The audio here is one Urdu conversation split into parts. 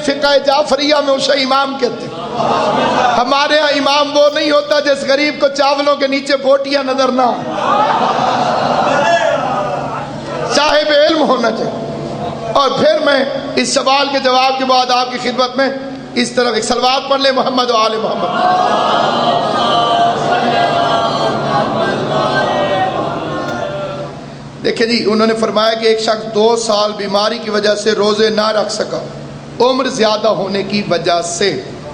فقہ جعفریہ میں اسے امام کہتے ہیں۔ ہمارے ہاں امام وہ نہیں ہوتا جس غریب کو چاولوں کے نیچے بوٹیاں نظر نہ ہوں، صاحب علم ہونا چاہیے۔ اور پھر میں اس سوال کے جواب کے بعد آپ کی خدمت میں اس طرح ایک صلوات پڑھ لیں محمد و آل محمد۔ دیکھیں جی، انہوں نے فرمایا کہ ایک شخص 2 سال بیماری کی وجہ سے روزے نہ رکھ سکا، عمر زیادہ ہونے کی وجہ سے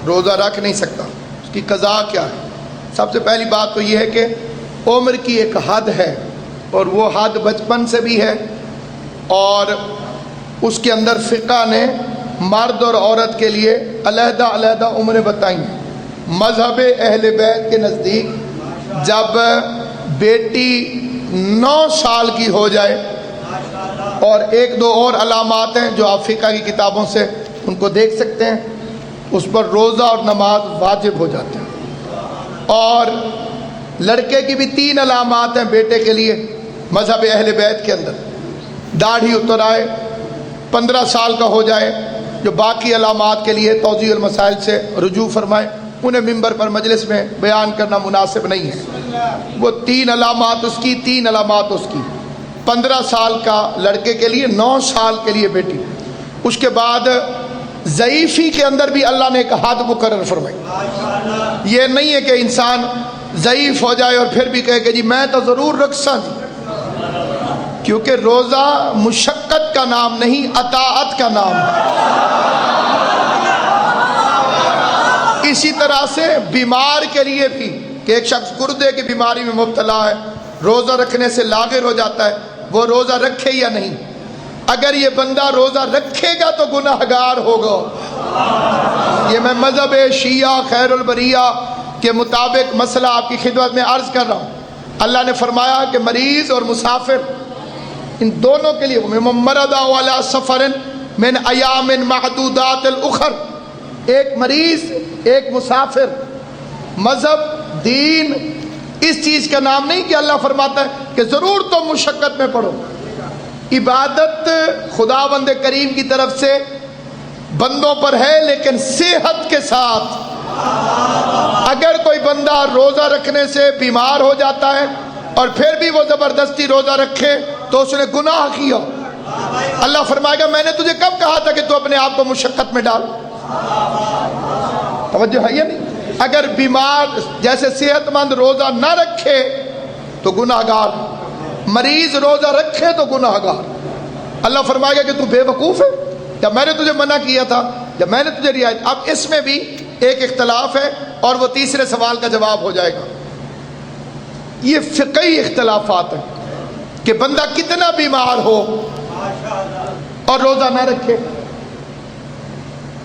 روزہ رکھ نہیں سکتا، اس کی قضا کیا ہے؟ سب سے پہلی بات تو یہ ہے کہ عمر کی ایک حد ہے، اور وہ حد بچپن سے بھی ہے، اور اس کے اندر فقہ نے مرد اور عورت کے لیے علیحدہ علیحدہ عمریں بتائیں ہیں۔ مذہب اہل بیت کے نزدیک جب بیٹی 9 سال کی ہو جائے، اور 1-2 اور علامات ہیں جو آپ فقہ کی کتابوں سے ان کو دیکھ سکتے ہیں، اس پر روزہ اور نماز واجب ہو جاتے ہیں۔ اور لڑکے کی بھی 3 علامات ہیں بیٹے کے لیے مذہب اہل بیت کے اندر، داڑھی اتر آئے، 15 سال کا ہو جائے، جو باقی علامات کے لیے توضیح المسائل سے رجوع فرمائیں، انہیں ممبر پر مجلس میں بیان کرنا مناسب نہیں ہے۔ وہ 3 علامات اس کی، 3 علامات اس کی، 15 سال کا لڑکے کے لیے، 9 سال کے لیے بیٹی۔ اس کے بعد ضعیفی کے اندر بھی اللہ نے ایک حد مقرر فرمائی۔ یہ نہیں ہے کہ انسان ضعیف ہو جائے اور پھر بھی کہے کہ جی میں تو ضرور رکھساں جی، کیونکہ روزہ مشقت کا نام نہیں، اطاعت کا نام ہے۔ اسی طرح سے بیمار کے لیے بھی کہ ایک شخص گردے کی بیماری میں مبتلا ہے، روزہ رکھنے سے لاغر ہو جاتا ہے، وہ روزہ رکھے یا نہیں؟ اگر یہ بندہ روزہ رکھے گا تو گناہگار ہوگا۔ یہ میں مذہب شیعہ خیر البریہ کے مطابق مسئلہ آپ کی خدمت میں عرض کر رہا ہوں۔ اللہ نے فرمایا کہ مریض اور مسافر ان دونوں کے لیے مرض علی سفر من ایام معدودات الاخر، ایک مریض ایک مسافر۔ مذہب دین اس چیز کا نام نہیں کہ اللہ فرماتا ہے کہ ضرور تم مشقت میں پڑھو۔ عبادت خداوند کریم کی طرف سے بندوں پر ہے، لیکن صحت کے ساتھ۔ اگر کوئی بندہ روزہ رکھنے سے بیمار ہو جاتا ہے اور پھر بھی وہ زبردستی روزہ رکھے تو اس نے گناہ کیا۔ اللہ فرمائے گا میں نے تجھے کب کہا تھا کہ تو اپنے آپ کو مشقت میں ڈال؟ توجہ ہے یا نہیں؟ اگر بیمار جیسے صحت مند روزہ نہ رکھے تو گناہگار، مریض روزہ رکھے تو گناہگار۔ اللہ فرمائے گا کہ تو بے وقوف ہے، جب میں نے تجھے منع کیا تھا، جب میں نے تجھے رعایت۔ اب اس میں بھی ایک اختلاف ہے اور وہ تیسرے سوال کا جواب ہو جائے گا۔ یہ فقہی اختلافات ہیں کہ بندہ کتنا بیمار ہو اور روزہ نہ رکھے۔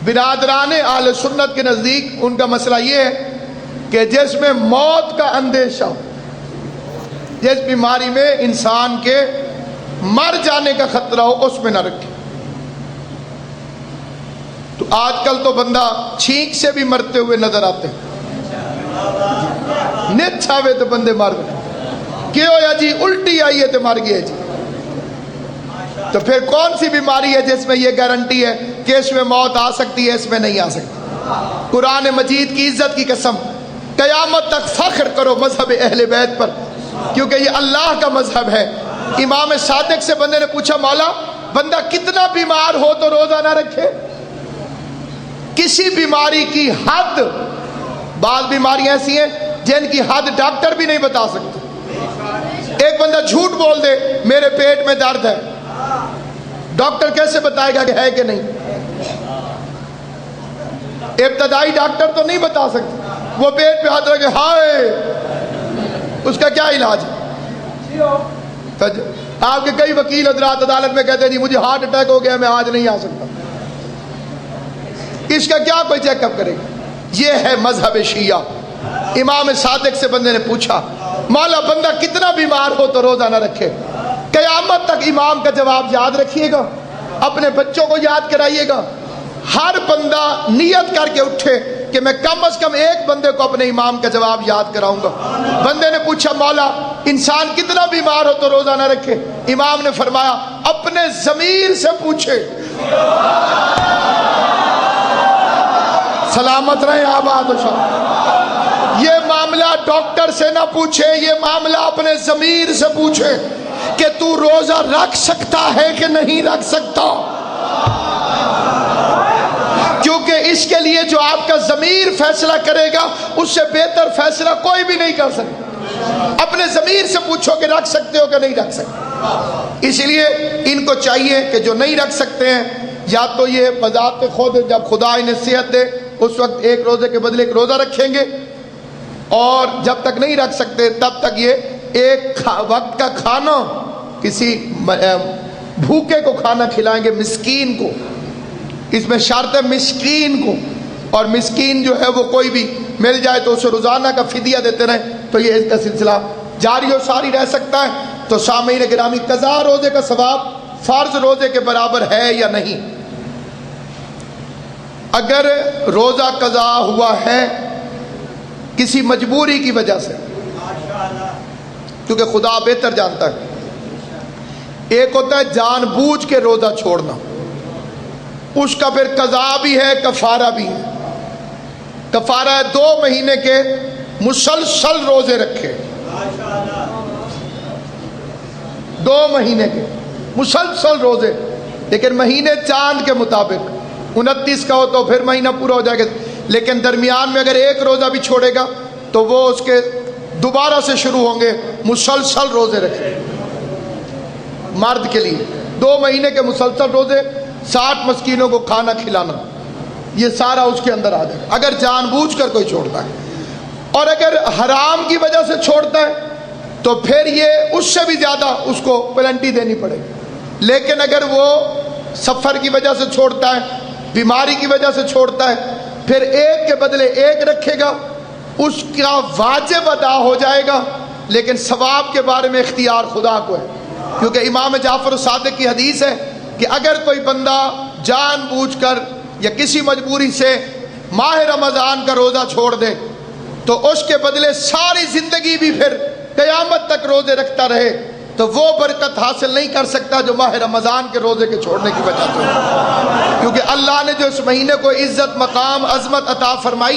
برادران اہل سنت کے نزدیک ان کا مسئلہ یہ ہے کہ جس میں موت کا اندیشہ ہو، جس بیماری میں انسان کے مر جانے کا خطرہ ہو، اس میں نہ رکھے۔ تو آج کل تو بندہ چھینک سے بھی مرتے ہوئے نظر آتے ہیں، نت چھاوے تو بندے مر گئے، کیوں یا جی الٹی آئی ہے تو مر گئے جی۔ تو پھر کون سی بیماری ہے جس میں یہ گارنٹی ہے کہ اس میں موت آ سکتی ہے، اس میں نہیں آ سکتی؟ قرآن مجید کی عزت کی قسم، قیامت تک فخر کرو مذہب اہل بیت پر، کیونکہ یہ اللہ کا مذہب ہے۔ امام صادق سے بندے نے پوچھا مولا بندہ کتنا بیمار ہو تو روزہ نہ رکھے؟ کسی بیماری کی حد، بعض بیماریاں ایسی ہیں جن کی حد ڈاکٹر بھی نہیں بتا سکتے۔ ایک بندہ جھوٹ بول دے میرے پیٹ میں درد ہے، ڈاکٹر کیسے بتائے گا کہ ہے کہ نہیں؟ ابتدائی ڈاکٹر تو نہیں بتا سکتے، وہ پیٹ پہ ہاتھ رکھے ہائے، اس کا کیا علاج ہے؟ آپ کے کئی وکیل حضرات عدالت میں کہتے ہیں جی مجھے ہارٹ اٹیک ہو گیا میں آج نہیں آ سکتا، اس کا کیا کوئی چیک اپ کرے گا؟ یہ ہے مذہب شیعہ۔ امام صادق سے بندے نے پوچھا مولا بندہ کتنا بیمار ہو تو روزہ نہ رکھے؟ قیامت تک امام کا جواب یاد رکھیے گا، اپنے بچوں کو یاد کرائیے گا۔ ہر بندہ نیت کر کے اٹھے کہ میں کم از کم ایک بندے کو اپنے امام کا جواب یاد کراؤں گا۔ بندے نے پوچھا مولا انسان کتنا بیمار ہو تو روزہ نہ رکھے؟ امام نے فرمایا اپنے ضمیر سے پوچھے۔ سلامت رہیں، آباد و شاد۔ یہ معاملہ ڈاکٹر سے نہ پوچھے، یہ معاملہ اپنے ضمیر سے پوچھے کہ تو روزہ رکھ سکتا ہے کہ نہیں رکھ سکتا، کیونکہ اس کے لیے جو آپ کا ضمیر فیصلہ کرے گا اس سے بہتر فیصلہ کوئی بھی نہیں کر سکتا۔ اپنے ضمیر سے پوچھو کہ رکھ سکتے ہو کہ نہیں رکھ سکتے۔ اس لیے ان کو چاہیے کہ جو نہیں رکھ سکتے ہیں، یا تو یہ بذات خود جب خدا انہیں صحت دے اس وقت ایک روزے کے بدلے ایک روزہ رکھیں گے، اور جب تک نہیں رکھ سکتے تب تک یہ ایک وقت کا کھانا کسی بھوکے کو کھانا کھلائیں گے، مسکین کو۔ اس میں شرط ہے مسکین کو، اور مسکین جو ہے وہ کوئی بھی مل جائے تو اسے روزانہ کا فدیہ دیتے رہیں، تو یہ اس کا سلسلہ جاری و ساری رہ سکتا ہے۔ تو سامعین گرامی، قضا روزے کا ثواب فرض روزے کے برابر ہے یا نہیں؟ اگر روزہ قضا ہوا ہے کسی مجبوری کی وجہ سے، کیونکہ خدا بہتر جانتا ہے، ایک ہوتا ہے جان بوجھ کے روزہ چھوڑنا، اس کا پھر قضا بھی ہے، کفارہ بھی ہے۔ کفارہ ہے 2 مہینے کے مسلسل روزے رکھے، 2 مہینے کے مسلسل روزے، لیکن مہینے چاند کے مطابق 29 کا ہو تو پھر مہینہ پورا ہو جائے گا، لیکن درمیان میں اگر ایک روزہ بھی چھوڑے گا تو وہ اس کے دوبارہ سے شروع ہوں گے مسلسل روزے رکھے۔ مرد کے لیے 2 مہینے کے مسلسل روزے، 60 مسکینوں کو کھانا کھلانا، یہ سارا اس کے اندر آ جائے گا اگر جان بوجھ کر کوئی چھوڑتا ہے۔ اور اگر حرام کی وجہ سے چھوڑتا ہے تو پھر یہ اس سے بھی زیادہ اس کو پینلٹی دینی پڑے گی۔ لیکن اگر وہ سفر کی وجہ سے چھوڑتا ہے، بیماری کی وجہ سے چھوڑتا ہے، پھر ایک کے بدلے ایک رکھے گا، اس کا واجب ادا ہو جائے گا، لیکن ثواب کے بارے میں اختیار خدا کو ہے، کیونکہ امام جعفر صادق کی حدیث ہے کہ اگر کوئی بندہ جان بوجھ کر یا کسی مجبوری سے ماہ رمضان کا روزہ چھوڑ دے تو اس کے بدلے ساری زندگی بھی پھر قیامت تک روزے رکھتا رہے تو وہ برکت حاصل نہیں کر سکتا جو ماہ رمضان کے روزے کے چھوڑنے کی وجہ سے، کیونکہ اللہ نے جو اس مہینے کو عزت، مقام، عظمت عطا فرمائی